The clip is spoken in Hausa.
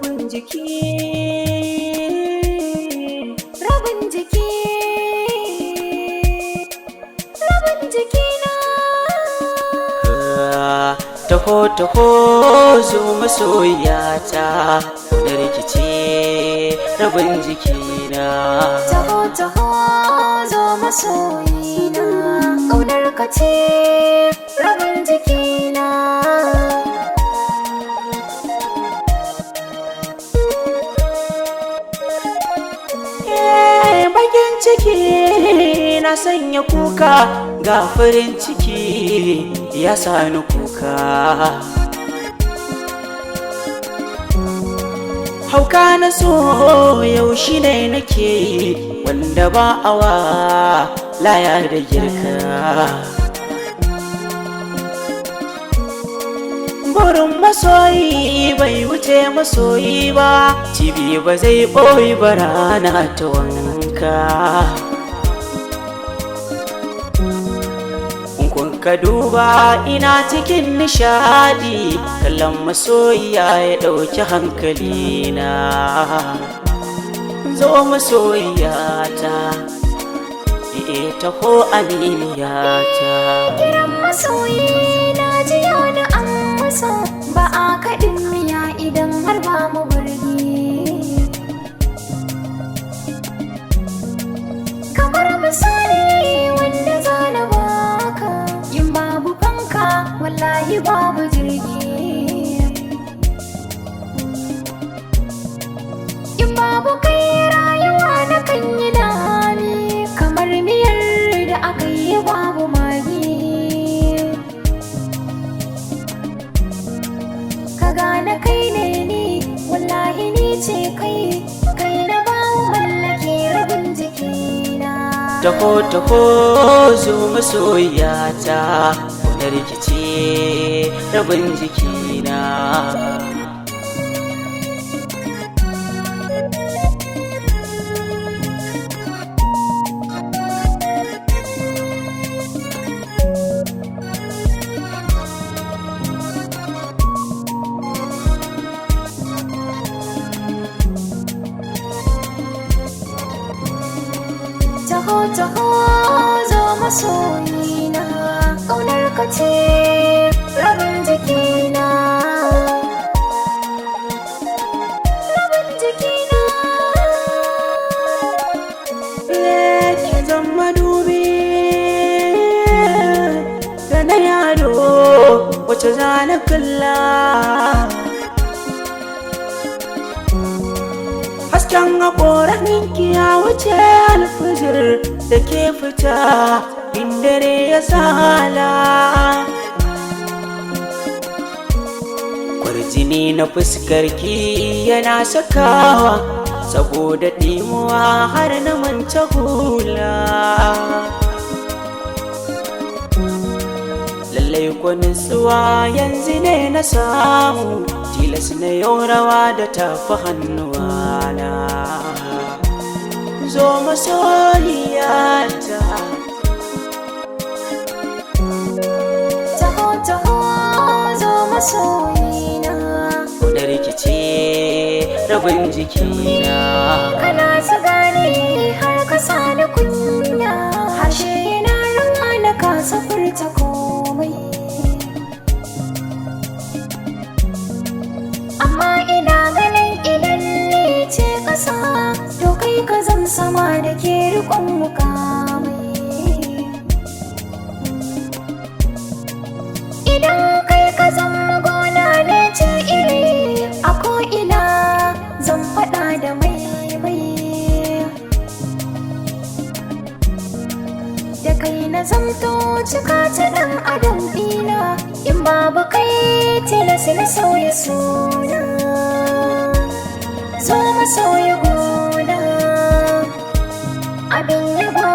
rabin jiki, rabin jiki, rabin jikina. Taho taho zo masoyiyata da rikici rabin jikina. Taho taho zo masoyina, ƙaunar ka ce rabin jikina. Bakin ciki na sanya kuka, ga farin ciki ya sani kuka. Hauka na so yaushe ne nake yi, wanda ba awa laya da girka. Burin masoyi bai wuce masoyi ba, cibi ba zai ɓoye ba rana ta wanka. Kun ka duba ina cikin nishadi, kallon masoyiya ya ɗauki hankalina. Zo masoyiyata, taho aminiyata. Kiran masoyi na ji yau da an masa, ba a kaɗin miya idan har ba mu burgi. Kamar misali wanda zana baka, yin babu fanka wallahi babu jirgi. In babu kai rayuwa na kan yi dami, kamar miyar da aka yi babu magi. Ka gane kai ne ni, wallahi ni ce kai, kai na bawo mallake rabin jikina. Taho taho zo masoyiyata da rikici rabin jikina. Taho taho zo masoyina, ƙaunar ka ce rabin jikina. Rabin jikina. Ki zama dubi da na yaro wace za na kalla. Hasken haƙoraninki ya wuce alfijir da ke fita in dare ya sala. Kwarjini na fuskarki yana sakawa, saboda ɗimuwa har na manta hula. Lallai nutsuwa yanzu ne na samu, tilas na yau rawa da tafi hannuwana. Zo masoyiyata, Taho taho zo masoyina, da rikici rabin jikina. kana su gane har ka sani kunya, harshe yana rawa na kasa furta komai. Amma ina ganin idan ne ce ƙasa, to kai ka zam sama da ke riƙon mukamai. Idan kai ka zama gona ne ce iri, a ko'ina zan faɗa da mai. Da kai na zamto cika ta ɗan adam ɗina, in babu kai tilas na sauya suna. Zo masauya gona, abin yabo